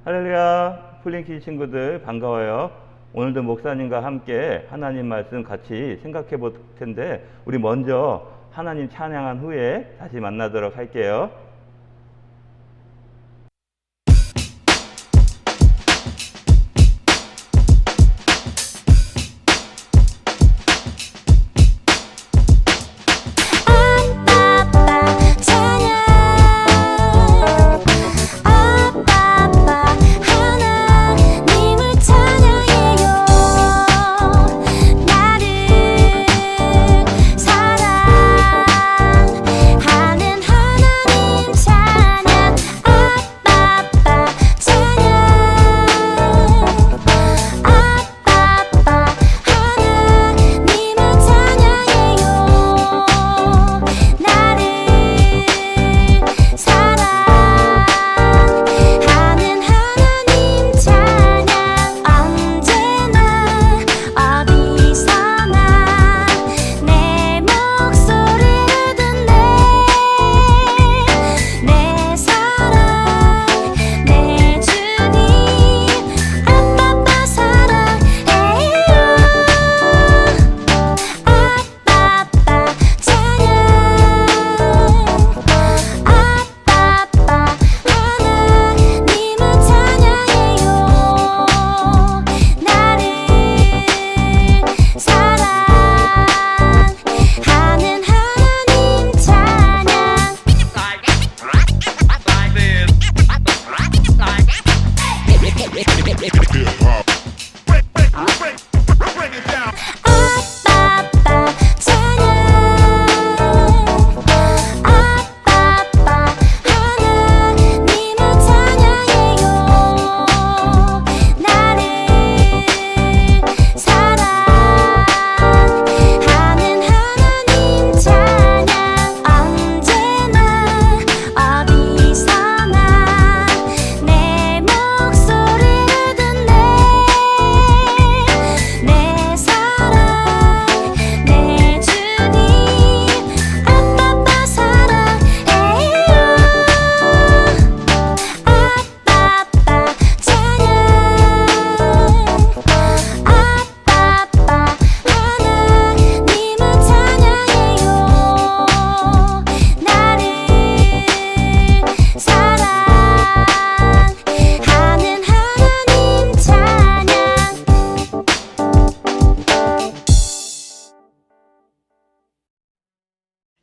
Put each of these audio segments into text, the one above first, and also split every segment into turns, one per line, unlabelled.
할렐루야, 풀링키 친구들 반가워요. 오늘도 목사님과 함께 하나님 말씀 같이 생각해 볼 텐데, 우리 먼저 하나님 찬양한 후에 다시 만나도록 할게요.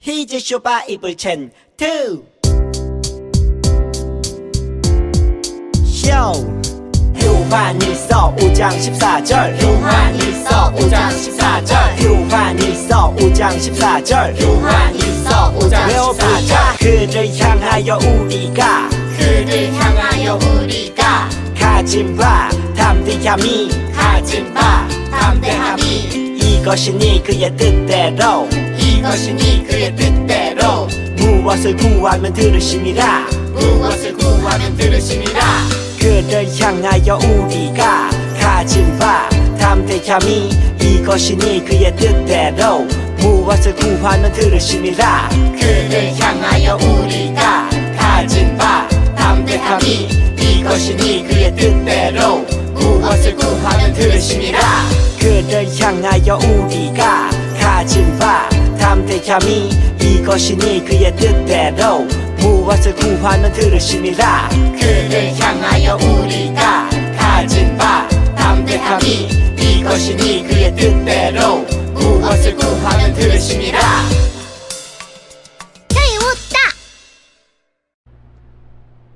히즈쇼 바이블 챈 2 요한일서 5장 14절
요한일서 5장 14절
요한일서 5장 14절
요한일서 5장
외워보자
14절
그를 향하여 우리가 가진 바 담대함이 이것이니 그의 뜻대로 무엇을 구하면 들으심이라 그를 향하여 우리가 가진 바 담대함이 이것이니 그의 뜻대로 무엇을 구하면 들으심이라
그를 향하여 우리가 가진 바 담대함이 이것이니 그의 뜻대로 무엇을 구하면 들으심이라
그를 향하여 우리가 가진 바 담대함이 이것이니 그의 뜻대로 무엇을 구하면 들으심이라
그를 향하여 우리가 가진 바 담대함이 이것이니 그의 뜻대로 무엇을 구하면 들으심이라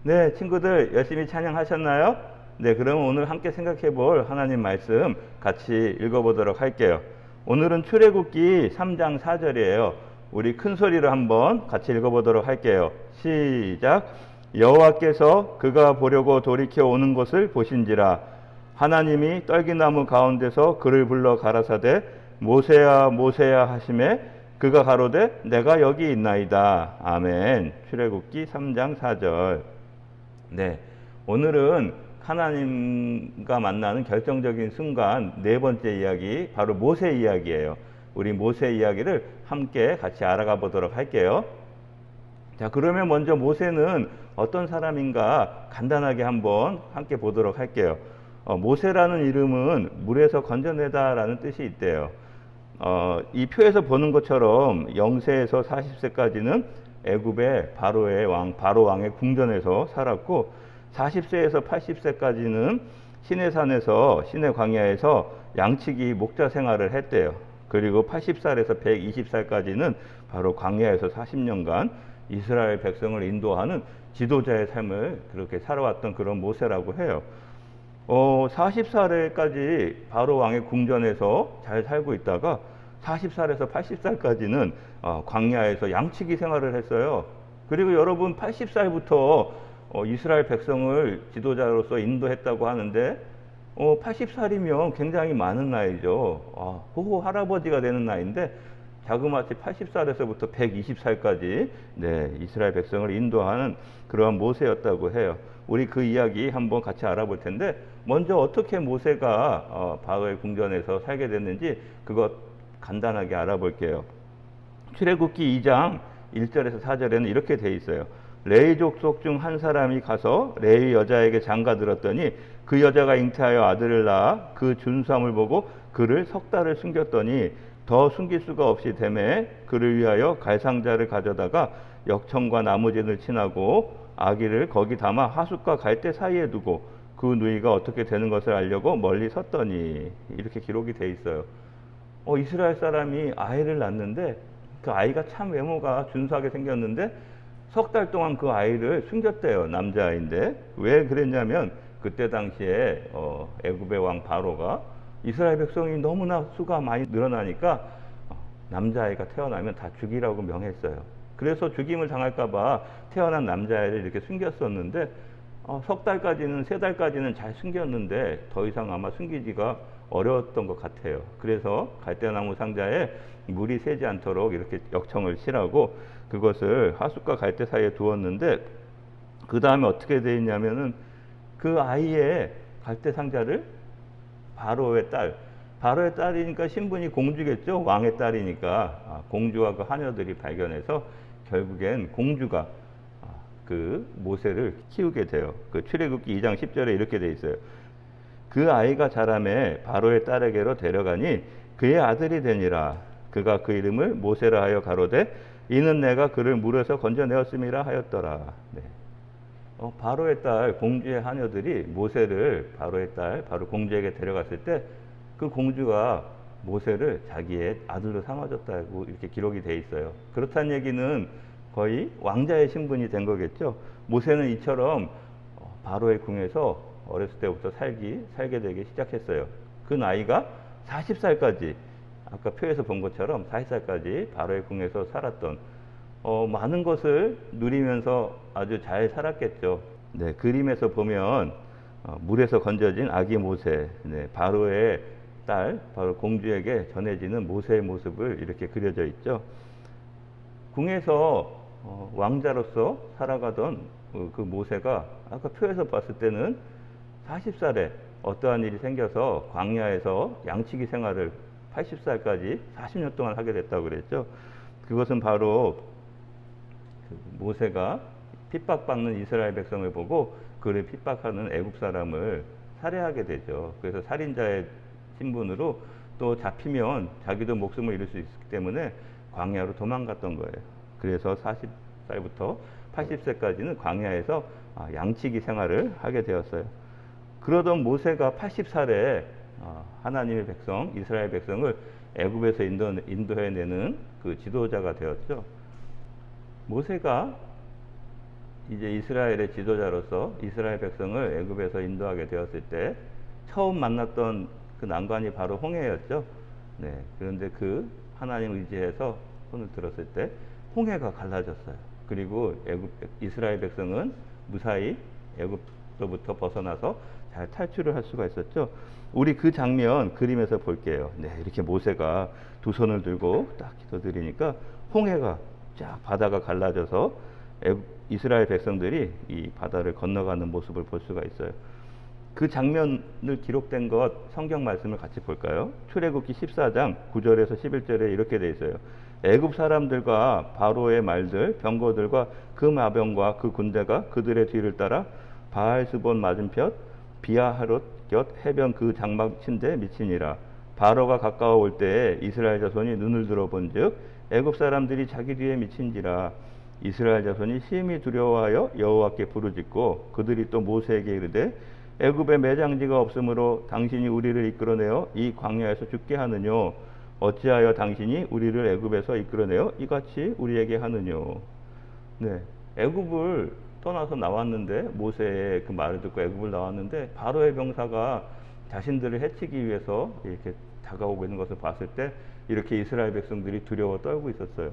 네, 친구들 열심히 찬양하셨나요? 네, 그럼 오늘 함께 생각해 볼 하나님 말씀 같이 읽어보도록 할게요. 오늘은 출애굽기 3장 4절이에요. 우리 큰 소리로 한번 같이 읽어보도록 할게요. 시작. 여호와께서 그가 보려고 돌이켜 오는 것을 보신지라. 하나님이 떨기나무 가운데서 그를 불러 가라사대 모세야 모세야 하시매 그가 가로되 내가 여기 있나이다. 아멘. 출애굽기 3장 4절. 네, 오늘은 하나님과 만나는 결정적인 순간 네 번째 이야기, 바로 모세 이야기예요. 우리 모세 이야기를 함께 같이 알아가 보도록 할게요. 자, 그러면 먼저 모세는 어떤 사람인가 간단하게 한번 함께 보도록 할게요. 모세라는 이름은 물에서 건져내다라는 뜻이 있대요. 이 표에서 보는 것처럼 0세에서 40세까지는 애굽의 바로 왕의 궁전에서 살았고, 40세에서 80세까지는 시내산에서 시내 광야에서 양치기 목자 생활을 했대요. 그리고 80살에서 120살까지는 바로 광야에서 40년간 이스라엘 백성을 인도하는 지도자의 삶을 그렇게 살아왔던 그런 모세라고 해요. 40살까지 바로 왕의 궁전에서 잘 살고 있다가 40살에서 80살까지는 광야에서 양치기 생활을 했어요. 그리고 여러분 80살부터 이스라엘 백성을 지도자로서 인도했다고 하는데 80살이면 굉장히 많은 나이죠. 호호 할아버지가 되는 나이인데 자그마치 80살에서부터 120살까지 이스라엘 백성을 인도하는 그러한 모세였다고 해요. 우리 그 이야기 한번 같이 알아볼 텐데, 먼저 어떻게 모세가 바로의 궁전에서 살게 됐는지 그것 간단하게 알아볼게요. 출애굽기 2장 1절에서 4절에는 이렇게 돼 있어요. 레위 족속 중 한 사람이 가서 레위 여자에게 장가들었더니 그 여자가 잉태하여 아들을 낳아 그 준수함을 보고 그를 석 달을 숨겼더니 더 숨길 수가 없이 되매 그를 위하여 갈상자를 가져다가 역청과 나무진을 친하고 아기를 거기 담아 하숫과 갈대 사이에 두고 그 누이가 어떻게 되는 것을 알려고 멀리 섰더니, 이렇게 기록이 돼 있어요. 이스라엘 사람이 아이를 낳는데 그 아이가 참 외모가 준수하게 생겼는데 석 달 동안 그 아이를 숨겼대요. 남자아이인데. 왜 그랬냐면 그때 당시에 애굽의 왕 바로가 이스라엘 백성이 너무나 수가 많이 늘어나니까 남자아이가 태어나면 다 죽이라고 명했어요. 그래서 죽임을 당할까 봐 태어난 남자아이를 이렇게 숨겼었는데 석 달까지는, 세 달까지는 잘 숨겼는데 더 이상 아마 숨기기가 어려웠던 것 같아요. 그래서 갈대나무 상자에 물이 새지 않도록 이렇게 역청을 칠하고 그것을 하숫과 갈대 사이에 두었는데, 그 다음에 어떻게 되어 있냐면은 그 아이의 갈대 상자를 바로의 딸이니까 신분이 공주겠죠. 왕의 딸이니까 공주와 그 하녀들이 발견해서 결국엔 공주가 그 모세를 키우게 돼요. 그 출애굽기 2장 10절에 이렇게 돼 있어요. 그 아이가 자라매 바로의 딸에게로 데려가니 그의 아들이 되니라. 그가 그 이름을 모세라 하여 가로되 이는 내가 그를 물에서 건져내었음이라 하였더라. 바로의 딸 공주의 하녀들이 모세를 바로의 딸 바로 공주에게 데려갔을 때 그 공주가 모세를 자기의 아들로 삼아줬다고 이렇게 기록이 돼 있어요. 그렇다는 얘기는 거의 왕자의 신분이 된 거겠죠. 모세는 이처럼 바로의 궁에서 어렸을 때부터 살게 되기 시작했어요. 그 나이가 40살까지, 아까 표에서 본 것처럼 40살까지 바로의 궁에서 살았던, 많은 것을 누리면서 아주 잘 살았겠죠. 그림에서 보면 물에서 건져진 아기 모세, 바로의 딸, 바로 공주에게 전해지는 모세의 모습을 이렇게 그려져 있죠. 궁에서 왕자로서 살아가던 그 모세가 아까 표에서 봤을 때는 40살에 어떠한 일이 생겨서 광야에서 양치기 생활을 80살까지 40년 동안 하게 됐다고 그랬죠. 그것은 바로 모세가 핍박받는 이스라엘 백성을 보고 그를 핍박하는 애굽 사람을 살해하게 되죠. 그래서 살인자의 신분으로 또 잡히면 자기도 목숨을 잃을 수 있기 때문에 광야로 도망갔던 거예요. 그래서 40살부터 80세까지는 광야에서 양치기 생활을 하게 되었어요. 그러던 모세가 80살에 하나님의 백성, 이스라엘 백성을 애굽에서 인도해내는 그 지도자가 되었죠. 모세가 이제 이스라엘의 지도자로서 이스라엘 백성을 애굽에서 인도하게 되었을 때 처음 만났던 그 난관이 바로 홍해였죠. 그런데 그 하나님 의지해서 손을 들었을 때 홍해가 갈라졌어요. 그리고 이스라엘 백성은 무사히 애굽로부터 벗어나서 잘 탈출을 할 수가 있었죠. 우리 그 장면 그림에서 볼게요. 이렇게 모세가 두 손을 들고 딱 기도드리니까 홍해가 쫙 바다가 갈라져서 이스라엘 백성들이 이 바다를 건너가는 모습을 볼 수가 있어요. 그 장면을 기록된 것 성경 말씀을 같이 볼까요? 출애굽기 14장 9절에서 11절에 이렇게 돼 있어요. 애굽 사람들과 바로의 말들, 병거들과 그 마병과 그 군대가 그들의 뒤를 따라 바알스본 맞은편 비아하롯 곁 해변 그 장막 친데 미치니라. 바로가 가까워 올 때에 이스라엘 자손이 눈을 들어본즉 애굽 사람들이 자기 뒤에 미친지라. 이스라엘 자손이 심히 두려워하여 여호와께 부르짖고 그들이 또 모세에게 이르되 애굽에 매장지가 없으므로 당신이 우리를 이끌어내어 이 광야에서 죽게 하느뇨. 어찌하여 당신이 우리를 애굽에서 이끌어내어 이같이 우리에게 하느뇨. 네, 애굽을 떠나서 나왔는데 모세의 그 말을 듣고 애굽을 나왔는데 바로의 병사가 자신들을 해치기 위해서 이렇게 다가오고 있는 것을 봤을 때 이렇게 이스라엘 백성들이 두려워 떨고 있었어요.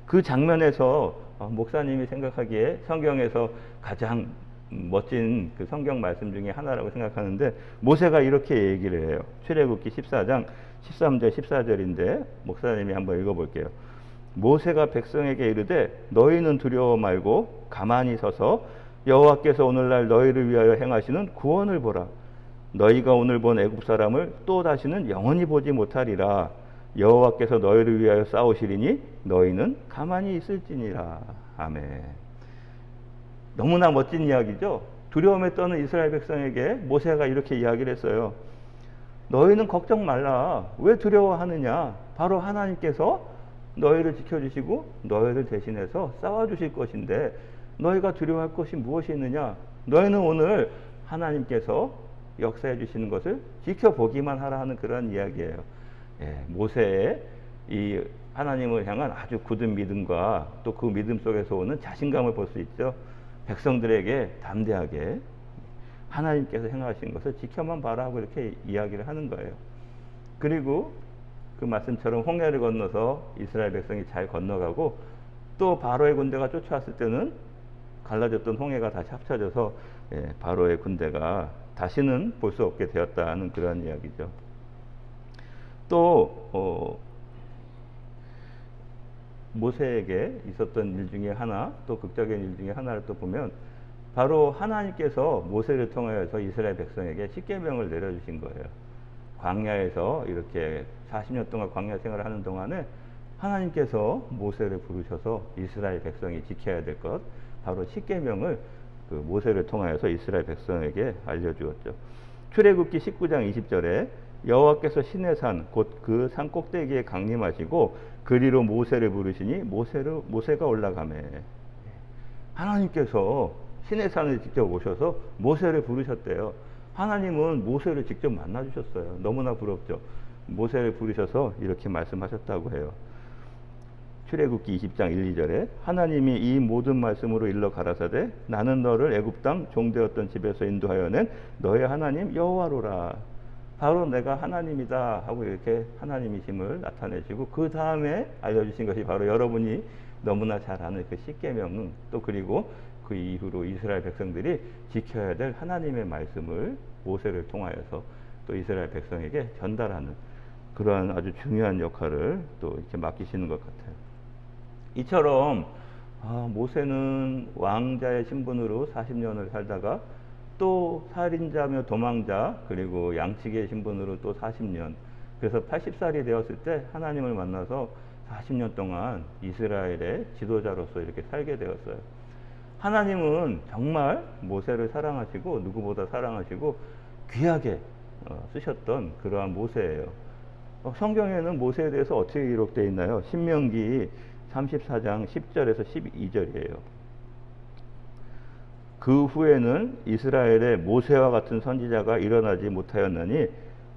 그 장면에서 목사님이 생각하기에 성경에서 가장 멋진 그 성경 말씀 중에 하나라고 생각하는데 모세가 이렇게 얘기를 해요. 출애굽기 14장 13절 14절인데 목사님이 한번 읽어볼게요. 모세가 백성에게 이르되 너희는 두려워 말고 가만히 서서 여호와께서 오늘날 너희를 위하여 행하시는 구원을 보라. 너희가 오늘 본 애굽 사람을 또 다시는 영원히 보지 못하리라. 여호와께서 너희를 위하여 싸우시리니 너희는 가만히 있을지니라. 아멘. 너무나 멋진 이야기죠. 두려움에 떠는 이스라엘 백성에게 모세가 이렇게 이야기를 했어요. 너희는 걱정 말라. 왜 두려워하느냐? 바로 하나님께서 너희를 지켜주시고 너희를 대신해서 싸워주실 것인데 너희가 두려워할 것이 무엇이 있느냐? 너희는 오늘 하나님께서 역사해 주시는 것을 지켜보기만 하라 하는 그런 이야기예요. 예, 모세의 이 하나님을 향한 아주 굳은 믿음과 또 그 믿음 속에서 오는 자신감을 볼 수 있죠. 백성들에게 담대하게 하나님께서 행하신 것을 지켜만 봐라 하고 이렇게 이야기를 하는 거예요. 그리고 그 말씀처럼 홍해를 건너서 이스라엘 백성이 잘 건너가고 또 바로의 군대가 쫓아왔을 때는 갈라졌던 홍해가 다시 합쳐져서 바로의 군대가 다시는 볼 수 없게 되었다는 그런 이야기죠. 또 모세에게 있었던 일 중에 하나, 또 극적인 일 중에 하나를 또 보면 바로 하나님께서 모세를 통하여서 이스라엘 백성에게 십계명을 내려주신 거예요. 광야에서 이렇게 40년 동안 광야 생활을 하는 동안에 하나님께서 모세를 부르셔서 이스라엘 백성이 지켜야 될 것, 바로 십계명을 그 모세를 통하여서 이스라엘 백성에게 알려주었죠. 출애굽기 19장 20절에 여호와께서 시내산 곧 그 산 꼭대기에 강림하시고 그리로 모세를 부르시니 모세가 올라가매. 하나님께서 시내산을 직접 오셔서 모세를 부르셨대요. 하나님은 모세를 직접 만나 주셨어요. 너무나 부럽죠. 모세를 부르셔서 이렇게 말씀하셨다고 해요. 출애굽기 20장 1, 2절에 하나님이 이 모든 말씀으로 일러 가라사대 나는 너를 애굽 땅 종되었던 집에서 인도하여 낸 너의 하나님 여호와로라. 바로 내가 하나님이다 하고 이렇게 하나님이심을 나타내시고 그 다음에 알려주신 것이 바로 여러분이 너무나 잘 아는 그 십계명, 또 그리고 그 이후로 이스라엘 백성들이 지켜야 될 하나님의 말씀을 모세를 통하여서 또 이스라엘 백성에게 전달하는 그러한 아주 중요한 역할을 또 이렇게 맡기시는 것 같아요. 이처럼 모세는 왕자의 신분으로 40년을 살다가 또 살인자며 도망자 그리고 양치기의 신분으로 또 40년, 그래서 80살이 되었을 때 하나님을 만나서 40년 동안 이스라엘의 지도자로서 이렇게 살게 되었어요. 하나님은 정말 모세를 사랑하시고 누구보다 사랑하시고 귀하게 쓰셨던 그러한 모세예요. 성경에는 모세에 대해서 어떻게 기록되어 있나요? 신명기 34장 10절에서 12절이에요. 그 후에는 이스라엘에 모세와 같은 선지자가 일어나지 못하였나니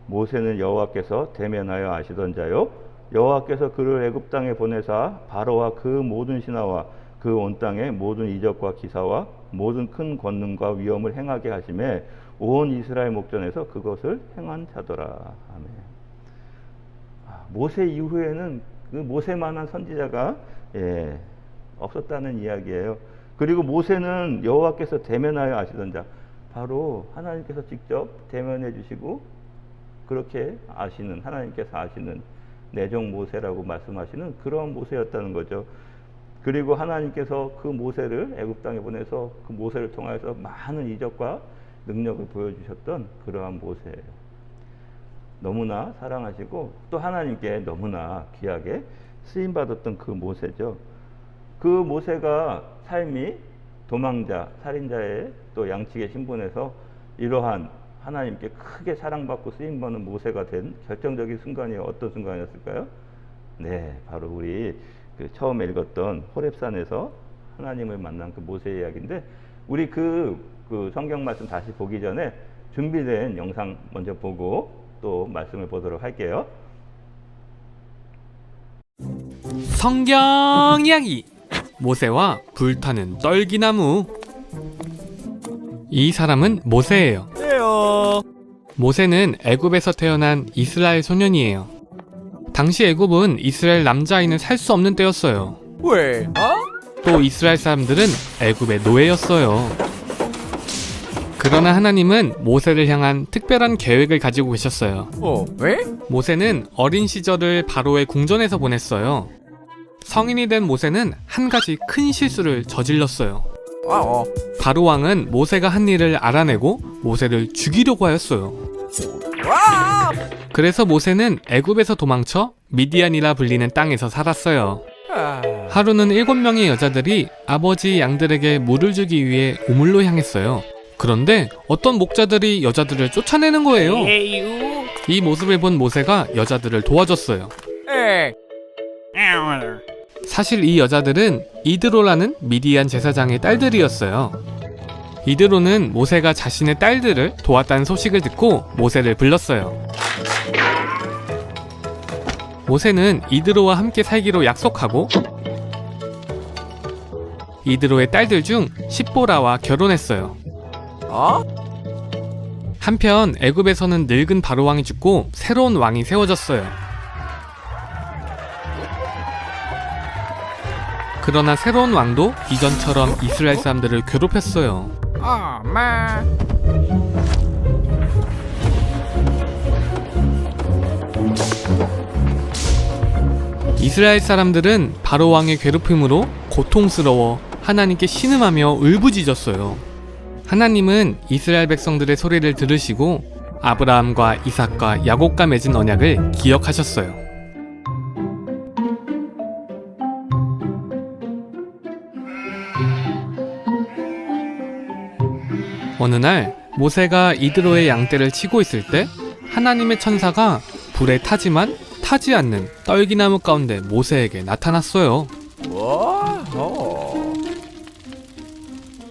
모세는 여호와께서 대면하여 아시던 자요 여호와께서 그를 애굽 땅에 보내사 바로와 그 모든 신하와 그 온 땅의 모든 이적과 기사와 모든 큰 권능과 위엄을 행하게 하심에 온 이스라엘 목전에서 그것을 행한 자더라. 아멘. 모세 이후에는 그 모세만한 선지자가 없었다는 이야기예요. 그리고 모세는 여호와께서 대면하여 아시던 자, 바로 하나님께서 직접 대면해 주시고 그렇게 아시는, 하나님께서 아시는 내종 모세라고 말씀하시는 그런 모세였다는 거죠. 그리고 하나님께서 그 모세를 애굽 땅에 보내서 그 모세를 통하여서 많은 이적과 능력을 보여주셨던 그러한 모세예요. 너무나 사랑하시고 또 하나님께 너무나 귀하게 쓰임 받았던 그 모세죠. 그 모세가 삶이 도망자, 살인자의 또 양측의 신분에서 이러한 하나님께 크게 사랑받고 쓰임받는 모세가 된 결정적인 순간이 어떤 순간이었을까요? 네, 바로 우리 그 처음에 읽었던 호렙산에서 하나님을 만난 그 모세 이야기인데, 우리 그 성경 말씀 다시 보기 전에 준비된 영상 먼저 보고 또 말씀을 보도록 할게요.
성경 이야기. 모세와 불타는 떨기나무. 이 사람은 모세예요. 모세는 애굽에서 태어난 이스라엘 소년이에요. 당시 애굽은 이스라엘 남자아이는 살 수 없는 때였어요.
왜?
또 이스라엘 사람들은 애굽의 노예였어요. 그러나 하나님은 모세를 향한 특별한 계획을 가지고 계셨어요.
왜?
모세는 어린 시절을 바로의 궁전에서 보냈어요. 성인이 된 모세는 한 가지 큰 실수를 저질렀어요. 바로 왕은 모세가 한 일을 알아내고 모세를 죽이려고 하였어요. 그래서 모세는 애굽에서 도망쳐 미디안이라 불리는 땅에서 살았어요. 하루는 7명의 여자들이 아버지 양들에게 물을 주기 위해 우물로 향했어요. 그런데 어떤 목자들이 여자들을 쫓아내는 거예요. 이 모습을 본 모세가 여자들을 도와줬어요. 사실 이 여자들은 이드로라는 미디안 제사장의 딸들이었어요. 이드로는 모세가 자신의 딸들을 도왔다는 소식을 듣고 모세를 불렀어요. 모세는 이드로와 함께 살기로 약속하고 이드로의 딸들 중 십보라와 결혼했어요. 한편 애굽에서는 늙은 바로 왕이 죽고 새로운 왕이 세워졌어요. 그러나 새로운 왕도 이전처럼 이스라엘 사람들을 괴롭혔어요. 이스라엘 사람들은 바로 왕의 괴롭힘으로 고통스러워 하나님께 신음하며 울부짖었어요. 하나님은 이스라엘 백성들의 소리를 들으시고 아브라함과 이삭과 야곱과 맺은 언약을 기억하셨어요. 어느 날 모세가 이드로의 양떼를 치고 있을 때 하나님의 천사가 불에 타지만 타지 않는 떨기나무 가운데 모세에게 나타났어요.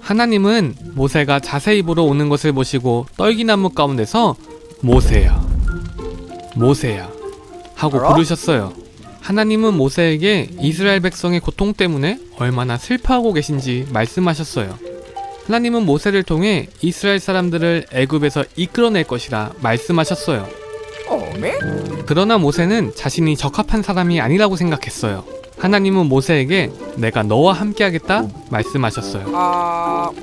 하나님은 모세가 자세히 보러 오는 것을 보시고 떨기나무 가운데서 모세야, 모세야 하고 부르셨어요. 하나님은 모세에게 이스라엘 백성의 고통 때문에 얼마나 슬퍼하고 계신지 말씀하셨어요. 하나님은 모세를 통해 이스라엘 사람들을 애굽에서 이끌어낼 것이라 말씀하셨어요. 그러나 모세는 자신이 적합한 사람이 아니라고 생각했어요. 하나님은 모세에게 내가 너와 함께하겠다 말씀하셨어요.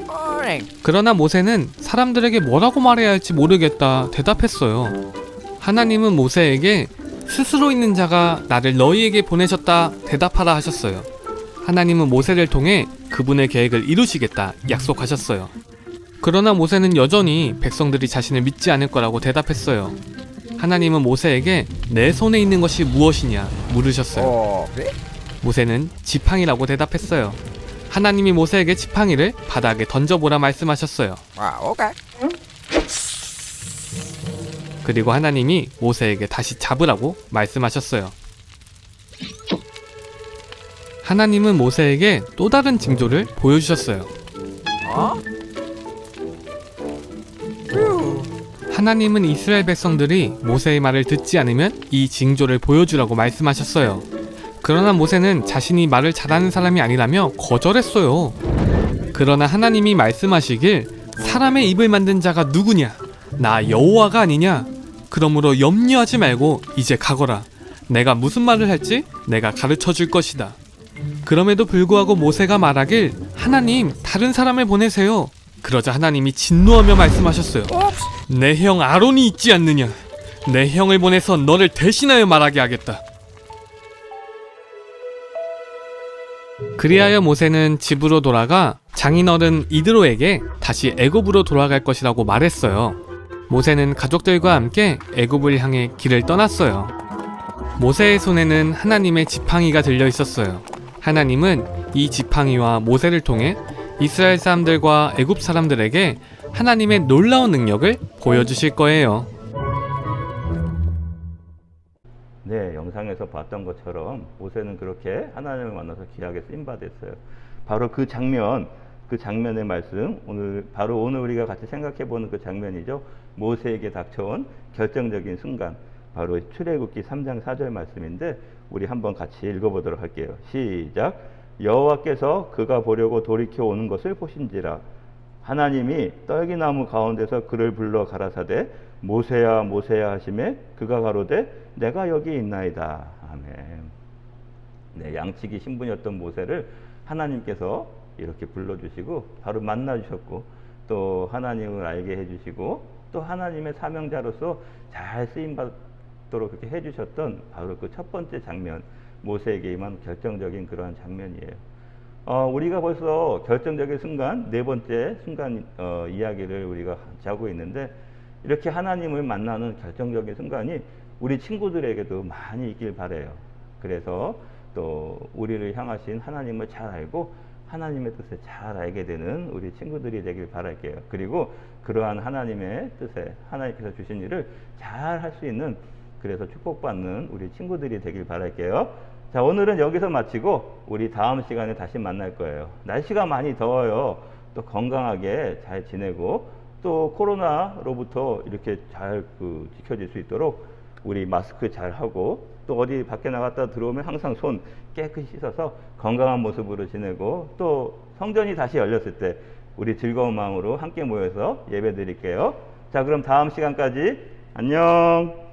그러나 모세는 사람들에게 뭐라고 말해야 할지 모르겠다 대답했어요. 하나님은 모세에게 스스로 있는 자가 나를 너희에게 보내셨다 대답하라 하셨어요. 하나님은 모세를 통해 그분의 계획을 이루시겠다 약속하셨어요. 그러나 모세는 여전히 백성들이 자신을 믿지 않을 거라고 대답했어요. 하나님은 모세에게 내 손에 있는 것이 무엇이냐 물으셨어요. 모세는 지팡이라고 대답했어요. 하나님이 모세에게 지팡이를 바닥에 던져보라 말씀하셨어요. 그리고 하나님이 모세에게 다시 잡으라고 말씀하셨어요. 하나님은 모세에게 또 다른 징조를 보여주셨어요. 하나님은 이스라엘 백성들이 모세의 말을 듣지 않으면 이 징조를 보여주라고 말씀하셨어요. 그러나 모세는 자신이 말을 잘하는 사람이 아니라며 거절했어요. 그러나 하나님이 말씀하시길 사람의 입을 만든 자가 누구냐? 나 여호와가 아니냐? 그러므로 염려하지 말고 이제 가거라. 내가 무슨 말을 할지 내가 가르쳐 줄 것이다. 그럼에도 불구하고 모세가 말하길 하나님 다른 사람을 보내세요. 그러자 하나님이 진노하며 말씀하셨어요. 내 형 아론이 있지 않느냐? 내 형을 보내서 너를 대신하여 말하게 하겠다. 그리하여 모세는 집으로 돌아가 장인어른 이드로에게 다시 애굽으로 돌아갈 것이라고 말했어요. 모세는 가족들과 함께 애굽을 향해 길을 떠났어요. 모세의 손에는 하나님의 지팡이가 들려 있었어요. 하나님은 이 지팡이와 모세를 통해 이스라엘 사람들과 애굽 사람들에게 하나님의 놀라운 능력을 보여주실 거예요.
네, 영상에서 봤던 것처럼 모세는 그렇게 하나님을 만나서 귀하게 쓰임받았어요. 바로 그 장면의 말씀, 바로 오늘 우리가 같이 생각해보는 그 장면이죠. 모세에게 닥쳐온 결정적인 순간, 바로 출애굽기 3장 4절 말씀인데 우리 한번 같이 읽어보도록 할게요. 시작. 여호와께서 그가 보려고 돌이켜 오는 것을 보신지라. 하나님이 떨기나무 가운데서 그를 불러 가라사대 모세야 모세야 하시매 그가 가로되 내가 여기 있나이다. 아멘. 네, 양치기 신분이었던 모세를 하나님께서 이렇게 불러주시고 바로 만나주셨고 또 하나님을 알게 해주시고 또 하나님의 사명자로서 잘 쓰임받도록 그렇게 해주셨던 바로 그 첫 번째 장면, 모세에게 임한 결정적인 그러한 장면이에요. 우리가 벌써 결정적인 순간, 네 번째 순간 이야기를 우리가 하고 있는데 이렇게 하나님을 만나는 결정적인 순간이 우리 친구들에게도 많이 있길 바라요. 그래서 또 우리를 향하신 하나님을 잘 알고 하나님의 뜻을 잘 알게 되는 우리 친구들이 되길 바랄게요. 그리고 그러한 하나님의 뜻에 하나님께서 주신 일을 잘 할 수 있는, 그래서 축복받는 우리 친구들이 되길 바랄게요. 자, 오늘은 여기서 마치고 우리 다음 시간에 다시 만날 거예요. 날씨가 많이 더워요. 또 건강하게 잘 지내고 또 코로나로부터 이렇게 잘 지켜질 수 있도록 우리 마스크 잘 하고 또 어디 밖에 나갔다 들어오면 항상 손 깨끗이 씻어서 건강한 모습으로 지내고 또 성전이 다시 열렸을 때 우리 즐거운 마음으로 함께 모여서 예배 드릴게요. 자, 그럼 다음 시간까지 안녕.